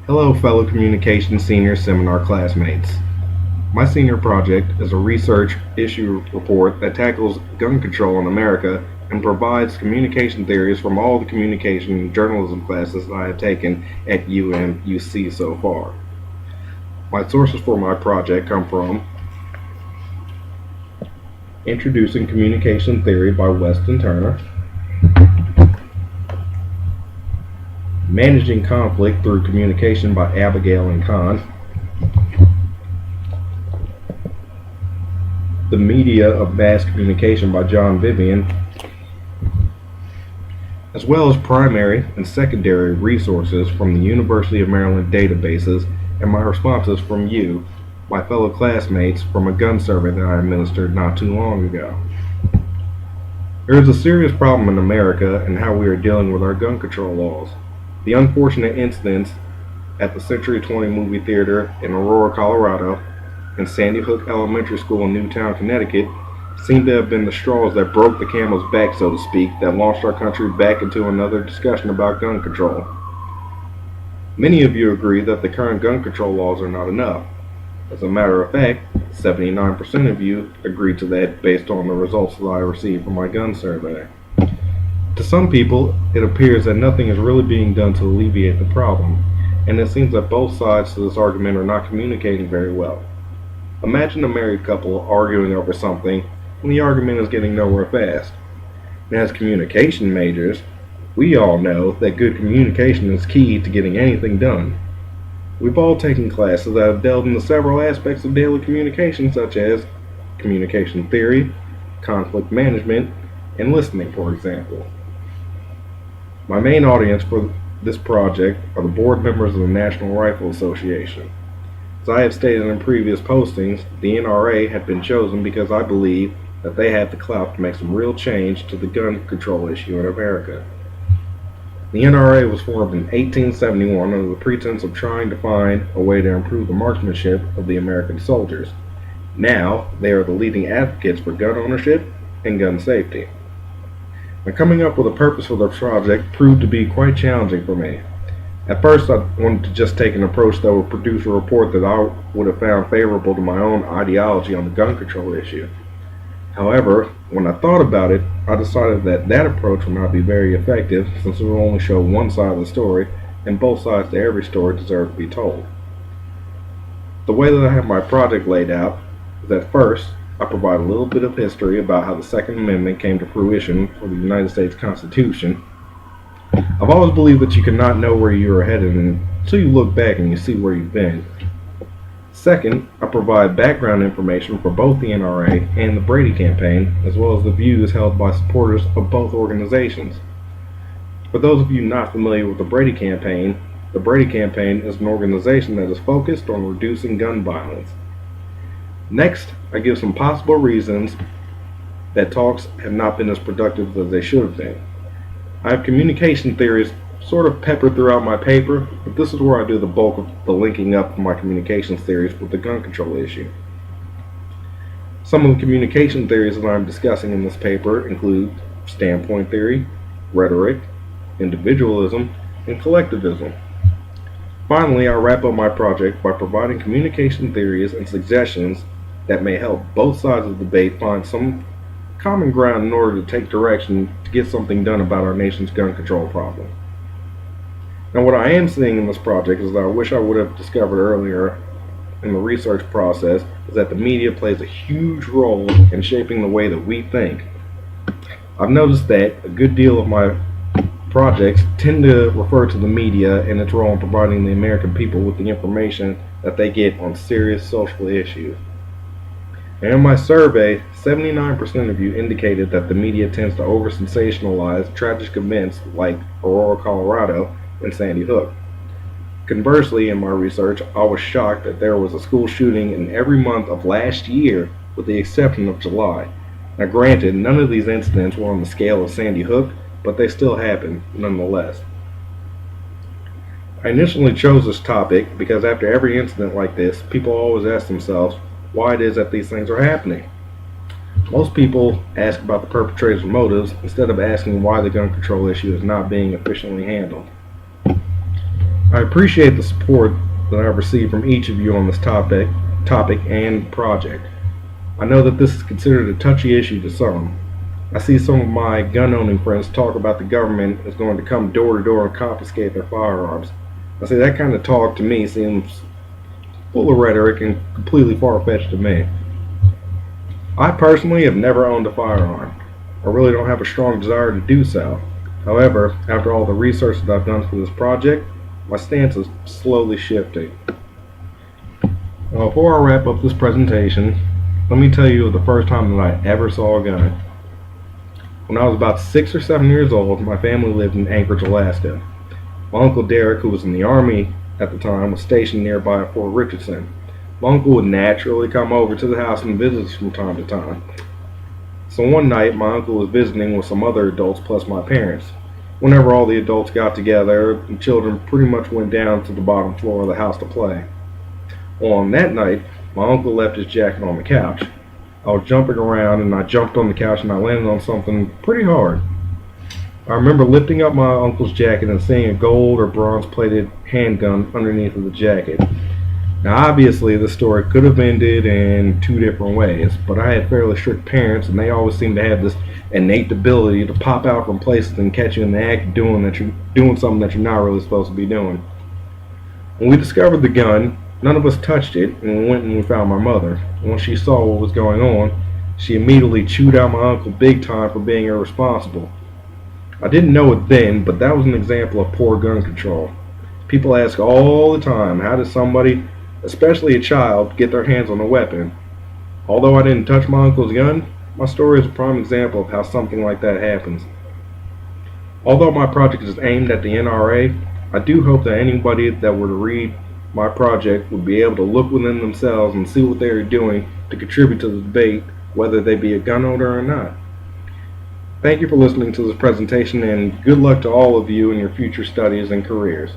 Hello, fellow Communication Senior Seminar classmates. My senior project is a research issue report that tackles gun control in America and provides communication theories from all the communication and journalism classes that I have taken at UMUC so far. My sources for my project come from Introducing Communication Theory by Weston Turner, Managing Conflict Through Communication by Abigail and Kahn, The Media of Mass Communication by John Vivian, as well as primary and secondary resources from the University of Maryland databases and my responses from you, my fellow classmates, from a gun survey that I administered not too long ago. There is a serious problem in America in how we are dealing with our gun control laws. The unfortunate incidents at the Century 20 movie theater in Aurora, Colorado, and Sandy Hook Elementary School in Newtown, Connecticut, seem to have been the straws that broke the camel's back, so to speak, that launched our country back into another discussion about gun control. Many of you agree that the current gun control laws are not enough. As a matter of fact, 79% of you agreed to that based on the results that I received from my gun survey. To some people, it appears that nothing is really being done to alleviate the problem, and it seems that both sides to this argument are not communicating very well. Imagine a married couple arguing over something when the argument is getting nowhere fast. And as communication majors, we all know that good communication is key to getting anything done. We've all taken classes that have delved into several aspects of daily communication, such as communication theory, conflict management, and listening, for example. My main audience for this project are the board members of the National Rifle Association. As I have stated in previous postings, the NRA had been chosen because I believe that they have the clout to make some real change to the gun control issue in America. The NRA was formed in 1871 under the pretense of trying to find a way to improve the marksmanship of the American soldiers. Now, they are the leading advocates for gun ownership and gun safety. Now, coming up with a purpose for the project proved to be quite challenging for me. At first, I wanted to just take an approach that would produce a report that I would have found favorable to my own ideology on the gun control issue. However, when I thought about it, I decided that that approach would not be very effective since it would only show one side of the story, and both sides to every story deserve to be told. The way that I have my project laid out is that first, I provide a little bit of history about how the Second Amendment came to fruition for the United States Constitution. I've always believed that you cannot know where you are headed until you look back and you see where you've been. Second, I provide background information for both the NRA and the Brady campaign, as well as the views held by supporters of both organizations. For those of you not familiar with the Brady campaign is an organization that is focused on reducing gun violence. Next, I give some possible reasons that talks have not been as productive as they should have been. I have communication theories sort of peppered throughout my paper, but this is where I do the bulk of the linking up of my communications theories with the gun control issue. Some of the communication theories that I'm discussing in this paper include standpoint theory, rhetoric, individualism, and collectivism. Finally, I wrap up my project by providing communication theories and suggestions that may help both sides of the debate find some common ground in order to take direction to get something done about our nation's gun control problem. Now, what I am seeing in this project is that I wish I would have discovered earlier in the research process is that the media plays a huge role in shaping the way that we think. I've noticed that a good deal of my projects tend to refer to the media and its role in providing the American people with the information that they get on serious social issues. And in my survey, 79% of you indicated that the media tends to over-sensationalize tragic events like Aurora, Colorado, and Sandy Hook. Conversely, in my research, I was shocked that there was a school shooting in every month of last year with the exception of July. Now granted, none of these incidents were on the scale of Sandy Hook, but they still happened nonetheless. I initially chose this topic because after every incident like this, people always ask themselves why it is that these things are happening. Most people ask about the perpetrator's motives instead of asking why the gun control issue is not being efficiently handled. I appreciate the support that I've received from each of you on this topic and project. I know that this is considered a touchy issue to some. I see some of my gun-owning friends talk about the government is going to come door to door and confiscate their firearms. I say that kind of talk to me seems full of rhetoric and completely far-fetched to me. I personally have never owned a firearm. I really don't have a strong desire to do so. However, after all the research that I've done for this project, my stance is slowly shifting. Now, before I wrap up this presentation, let me tell you of the first time that I ever saw a gun. When I was about 6 or 7 years old, my family lived in Anchorage, Alaska. My uncle Derek, who was in the Army at the time, was stationed nearby at Fort Richardson. My uncle would naturally come over to the house and visit us from time to time. So one night, my uncle was visiting with some other adults plus my parents. Whenever all the adults got together, the children pretty much went down to the bottom floor of the house to play. Well, on that night, my uncle left his jacket on the couch. I was jumping around and I jumped on the couch and I landed on something pretty hard. I remember lifting up my uncle's jacket and seeing a gold or bronze plated handgun underneath of the jacket. Now obviously this story could have ended in two different ways, but I had fairly strict parents and they always seemed to have this innate ability to pop out from places and catch you in the act of doing something that you're not really supposed to be doing. When we discovered the gun, none of us touched it, and we went and we found my mother. And when she saw what was going on, she immediately chewed out my uncle big time for being irresponsible. I didn't know it then, but that was an example of poor gun control. People ask all the time, how does somebody, especially a child, get their hands on a weapon? Although I didn't touch my uncle's gun, my story is a prime example of how something like that happens. Although my project is aimed at the NRA, I do hope that anybody that were to read my project would be able to look within themselves and see what they are doing to contribute to the debate, whether they be a gun owner or not. Thank you for listening to this presentation, and good luck to all of you in your future studies and careers.